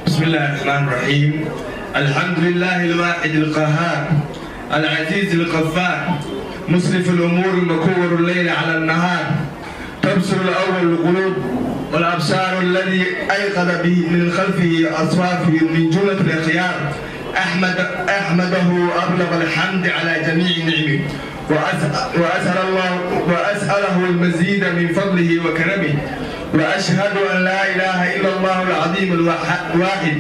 بسم الله الرحمن الرحيم. الحمد لله الواحد القهار العزيز الغفار مسرف الأمور مكور الليل على النهار تبصر الأول القلوب والأبصار الذي أيقظ به من خلفه أصوافه من جملة الأخيار أحمده أبلغ الحمد على جميع نعمه وأسأله المزيد من فضله وكرمه وأشهد أن لا إله إلا الله العظيم الواحد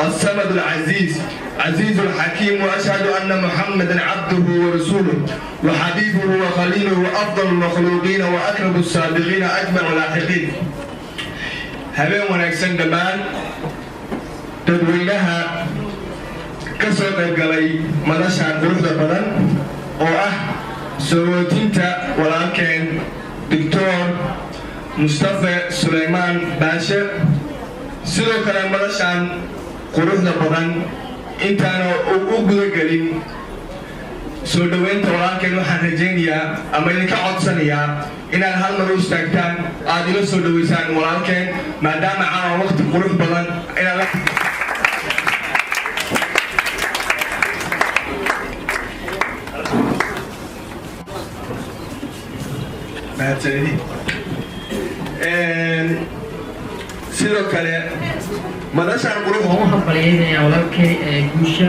الصمد العزيز عزيز الحكيم وأشهد أن محمدا عبده ورسوله وحبيبه وخليله أفضل المخلوقين وأكرم السابقين أجمع اللاحقين. habeen wanaagsan dhammaan dadweynaha ka soo qaybgalay madashaan quruxda badan oo ah sootinta walaalkeen Dr. Mustafa Suleyman Baashe sidoo kale madashaan quruxda badan intaana u gudagelin soo dhaweynta walaalkeen waxaan rajaynayaa ama idinka codsanayaa inaad hal mar u istaagtaan aad ila soo dhaweysaan walaalkeen maadaama caawa waqti qurux badan inaad sidoo kale madashaan quruxda waxaan baliyaynayaa walaalkay guusha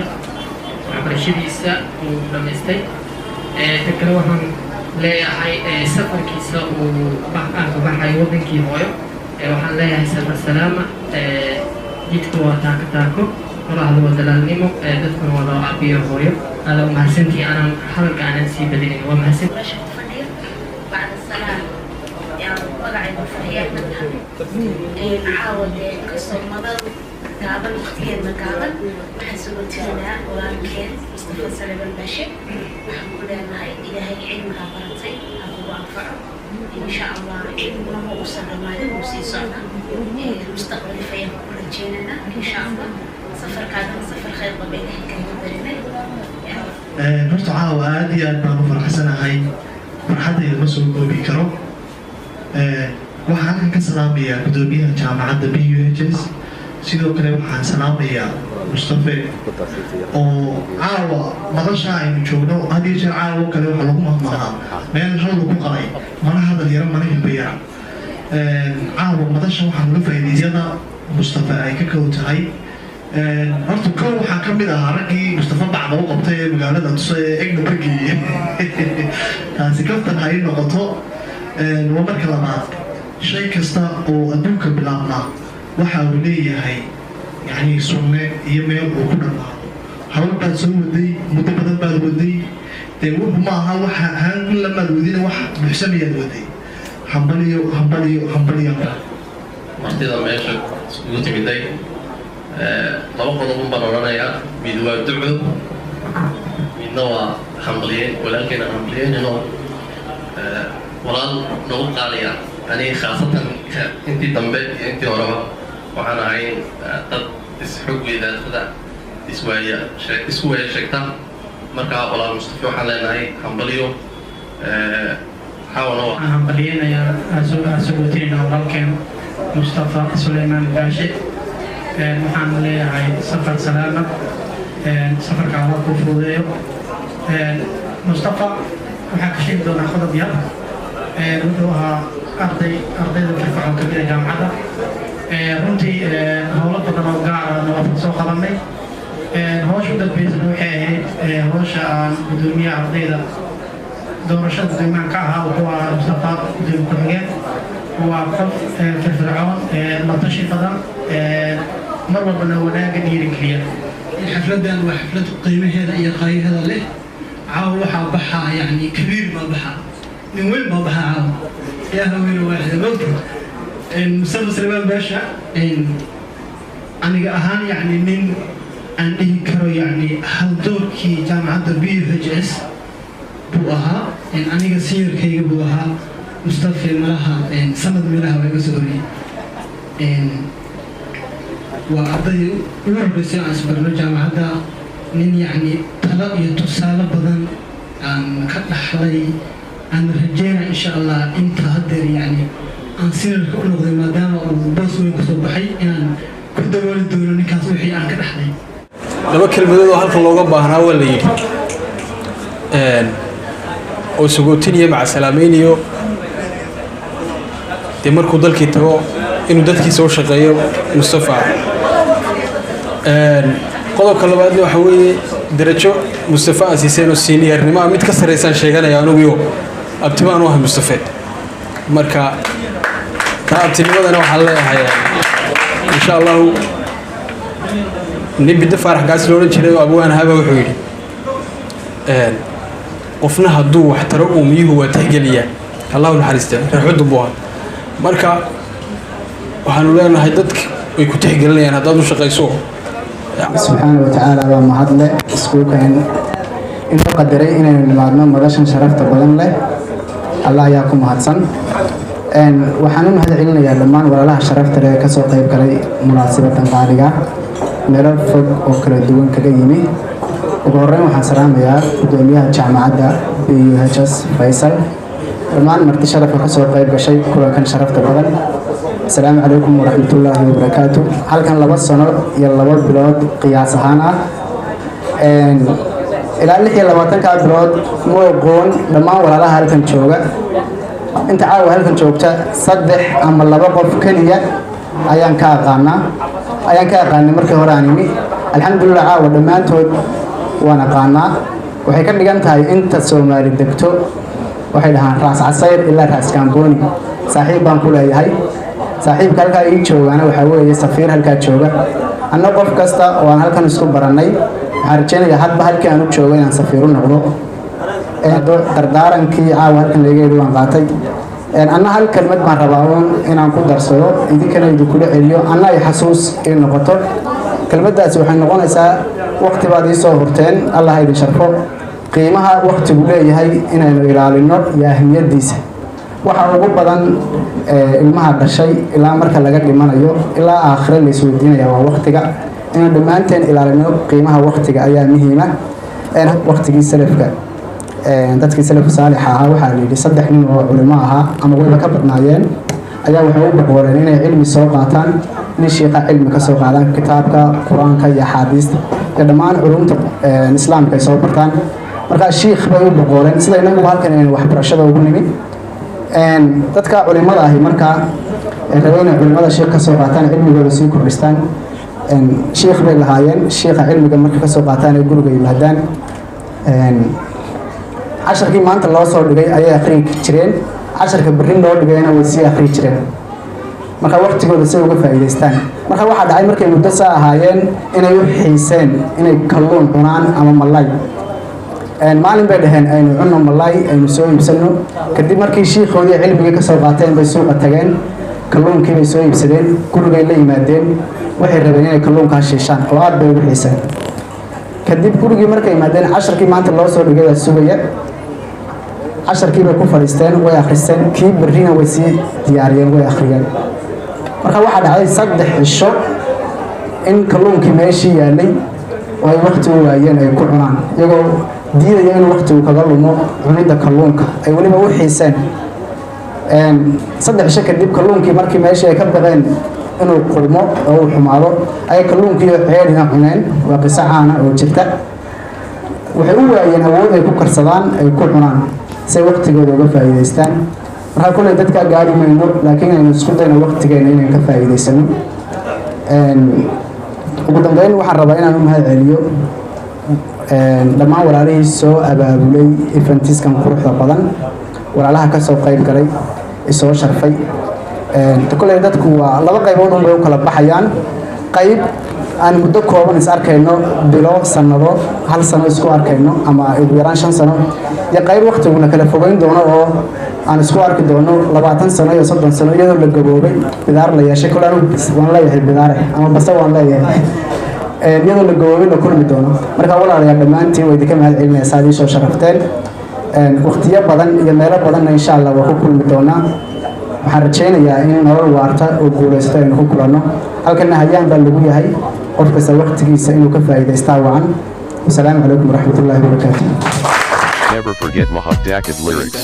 waxbarashadiisa uu dhamaystay ta kale waxaan leeyahay safarkiisa uu baxay wadankii hooyo waxaan leeyahay safar salaama jidka waa taako taako qorahda waa dalaalnimo dadkuna waa loo abiyo hooyo aada umahadsantii aanan hadalka aanan sii badinin waa mahadsan عاود قصة مضى قابل اختيارنا قابل وحسبوا تلنا ولكن مصطفى سليمان باشا وحقول لنا إذا هي علمها برتي أبو أنفعه إن شاء الله ما هو وصل ماله وسيصعنا المستقبل فيه كل جيلنا إن شاء الله سفر كذا سفر خير بينه كمدرنا horta caawa aad iyo aad baan u faraxsanahay farxadayda ma soo koobi karo waxaan halkan ka salaamayaa gudoomiyaha jaamacadda BUHS sidoo kale waxaan salaamayaa Mustafa oo caawa madasha aynu joogno had iyo jeer caawa kale waxa lagu mahmaahaa meel hal lagu qalay mana hadal yara mana hilbayara caawa madasha waxaan uga faa'iidaysana Mustafa ay ka kow tahay horta kow waxaa ka mid ahaa raggii Mustafa bacda u qabtay ee magaalada egna bargii taasi kaftan ay noqoto waa marka labaad shay kasta oo adduunka bilaabnaa waxa uu leeyahay yani sunne iyo meel uu ku dhamaado hawl baad soo waday muddo badan baad waday dee wuxu ma aha waxa haan lamaad wadina wax buuxsamayaad waday hambaliyo martida meesha isugu timiday laba qodob baan odhanayaa mid waa duco midna waa hambaliyeen walaalkeena hambaliyeeninoo walaal nagu qaaliya aniga khaasatan intii dambe iyo intii horeba waxaan ahay dad isxog weydaadada isku waya sheegta markaa walaal Mustafa waxaan leenahay hambaliyo waxaan hambaliyeynayaa asagootiina walaalkeen Mustafa Suleyman Baashe waxaan leeyahay safar salaama safarkaan waa ku fududeeyo Mustafa waxaa ka sheegi doonaa qodob yar wuxuu ahaa ardayda firfircoon ka mida jaamacadda runtii howlo badan oo gaara nabafad soo qabanay howsha u dambeysana waxay ahayd howsha aan gudoomiyaha ardayda doorashada gudoomiyahan ka ahaa wuxuu ahaa Mustafa gudoomiye ku-xigeen waa qof firfircoon la tashi badan mar walbana wanaaga dhiirigeliya xafladan waa xaflad qiimaheeda iyo qaayaheeda leh caawa waxaa baxaa yani kabiir baa baxaa من وين ما بها يا هوين واحد ممكن مصطفى سليمان باشا أنا أهان يعني من أني كرو يعني هل دور كي جامعة BUHS بوها أنا قصير كي بوها مصطفى ملها سند ملها ويقصوني وأعطي بس يعني سبرنا جامعة من يعني طلب يتصال بدن عن كحلي أنا رجينا إن شاء الله أنت هدر يعني أنسير كل ما دام وبس ويكسب بحي إن كل دول الدول نكاس laba kelmadood oo halkan looga baahnaa waa la yidhi oo sagootin iyo macasalaameyn iyo dee markuu dalkii tago inuu dadkiisa u shaqeeyo Mustafa qodobka labaadna waxa weeye darajo Mustafa asiiseen oo seniornimo mid ka sareysan sheeganaya anigu abtibaan waxa Mustafa marka taabtinimadana waxa la leeyahay insha Allah nibida farax gaas loo jiray abwaan haba wuxuu yiri qofna hadduu wax taro uumiyuhu waa tixgeliya Allahu naxariista raxudu buu marka waxaanu leenahay dadka way ku tixgelinayaan haddaad u shaqayso subxaanahu wa tacaala waa mahadle iskuulkan inuu qadaray inaynu nimaadno madashan sharafta badan leh Allah ayaa ku mahadsan waxaan u mahad celinayaa dhammaan walaalaha sharafta leh ka soo qayb galay munaasabadan qaaliga meelo fog oo kala duwan kaga yimi ugu horreyn waxaan salaamayaa gudoomiyaha jaamacadda BUHS Faisal dhammaan marti sharafka ka soo qayb gashay kulankan sharafta badan السلام عليكم ورحمة الله وبركاته هل كان لبس سنة يلا بلاد قياس هانا إلى اللي هي لباتن كبلاد مو يبغون لما ولا لا هل كان شوقة أنت عاو هل كان شوقة صدق أما اللي بقى في كلية أيان كأغاني مركز هراني الحمد لله عاو لما تود وأنا قانا وحكر لي أنت هاي أنت سومالي الدكتور وحيدها راس عصير إلا راس كامبوني صاحب بانكولا هاي صاحب كالكا يجوا أنا وحوي سفير هالكا جوا أنا قف كستا وأنا هالكا نسكب براني هرجعني جهاد بهالكا أنا جوا أنا سفيرون نقول دردارن كي عاو هالكا لقي دوان قاتي أنا هالكلمة مع ربعون إن أنا كنت درسوا إذا كان يدخل عليو أنا يحسوس إنه قطر كلمة داس وحنا نقول إسا وقت بعد يصورتين الله هيدي شرفه قيمها وقت بقولي هاي إن إلى النور يا أهمية ديسه waxa ugu badan ilmaha dhashay ilaa marka laga dhimanayo ilaa aakhire la isweydiinaya waa waqtiga in dhamaanteen ilaalino qiimaha waqtiga ayaa muhiim ah waqtigii salafka dadkii salaf saalix ah waxa la yiri saddex nin oo culimo ah ama wada ka badnaayeen ayaa waxay u boqoreen inay cilmi soo qaataan in sheekha cilmi ka soo qaadaan kitaabka quraanka iyo xadiista iyo dhammaan culumta islaamka ay soo bartaan marka sheekh bay u boqoreen sida inagu halkan in waxbarashada ugu nimid dadka culimada ahi marka rabeyna culimada sheekh ka soo qaataan cilmigooda sii kordhistaan sheekh bay lahaayeen sheekha cilmiga marka ka soo qaataan ay guriga yimaadaan casharkii maanta loo soo dhigay ayay akhriyi jireen casharka berrin loo dhigayna way sii akhriyi jireen marka waqtigooda si uga faa'iidaystaan marka waxaa dhacay markay muddo saa ahaayeen inay u xiiseen inay kalluun cunaan ama malay maalin bay dhaheen aynu cunno malay aynu soo iibsano kadib markii sheekhoodii cilmiga ka soo qaateen bay suuqa tageen kalluunkii bay soo iibsadeen gurigay la yimaadeen waxay rabeen inay kalluunkaa shiishaan oo aad bay ugu xiiseen kadib gurigii markay yimaadeen casharkii maanta loo soo dhigay baa sugaya casharkii bay ku fadhiisteen way akhristeen kii berrina way sii diyaariyeen way akhriyeen marka waxaa dhacday 3 cisho in kalluunkii meeshii yaalay oo ay waqti u waayeen ay ku cunaan iyagoo diidaya in waqti uu kaga lumo cunida kalluunka ay waliba u xiiseen 3 cisho kadib kalluunkii markii meeshii ay ka baqeen inuu qulmo oo uu xumaado ay kalluunkii ceelina cuneen waa qiso caana oo jirta waxay u waayeen awood ay ku karsadaan ay ku cunaan si waqtigooda uga faa'iidaystaan marka kulay dadka gaari mayno laakiin aynu isku dayno waqtigeena inaan ka faa'iidaysano ugu dambeyn waxaan rabaa inaan u mahad celiyo dhammaan walaalihii soo abaabulay eventiskan quruxda badan walaalaha ka soo qayb galay isoo sharfay kulay dadku waa laba qaybood oo kala baxayaan qayb aan muddo kooban is arkayno bilo sanado hal sano isku arkayno ama ugu yaraan 5 sano iyo qayb waqtiguna kala fogeyn doono oo aan isku arki doono 20 sano iyo 30 sano iyadoo la gaboobay bidaar la yeeshay kulaan waan leeyahay bidaar ama bas waan leeyahay iyadoo la gaboobay la kulmi doono marka walaalayaal dhamaantiin way idinka mahad celinaysaa saadii soo sharafteen waqtiyo badan iyo meelo badan insha Allah waa ku kulmi doonaa waxaan rajaynayaa in nolol waarta oo guuleysta aynu ku kulanno halkana hayaan baa lagu yahay qof kasta waqtigiisa inuu ka faa'iideysto wacan assalaamu calaykum waraxmatullaahi wabarakaatuh Never forget Mahab Dakid lyrics.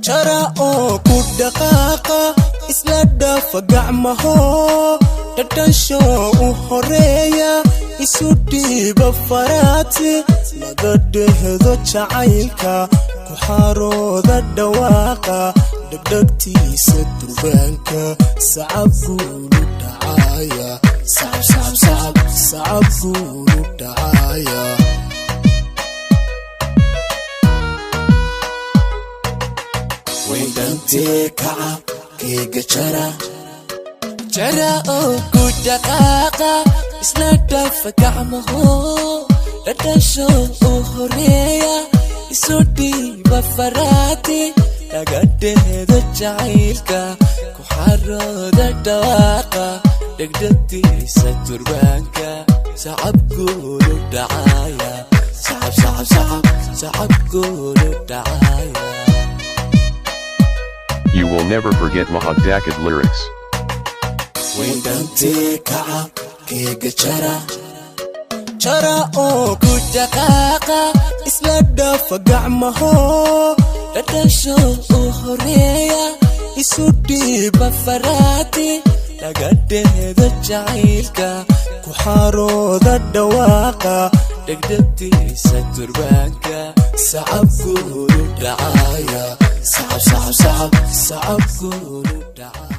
Chara o kudaqaqa isla dhafa gacmaho dhadhansho u horeeya isu dhiiba faraati laga dhehdo jacaylka ku xarooda dhawaaqa dhegdhegtiisa durbaanka sacab guulu dhacaya sacab guulu dhacaya wayndhantee kacab keega jara oo ku dhaqaaqa isla dhafa gacmaho dhadhansho u horeeya isu dhiiba faraati laga dhehdo jacaylka ku xarooda dhawaaqa dhegdhegtiisa durbaanka sacab guulu dhacaya sacab guulu dhacaya. You will never forget Mahad Dakid lyrics. wayndhantee kacab keega jara oo ku dhaqaaqa isla dhafa gacmaho dhadhansho u horeeya isu dhiiba faraati laga dhehdo jacaylka ku xarooda dhawaaqa dhegdhegtiisa durbaanka sacab guulu dhacaya sacab guulu dhacaya.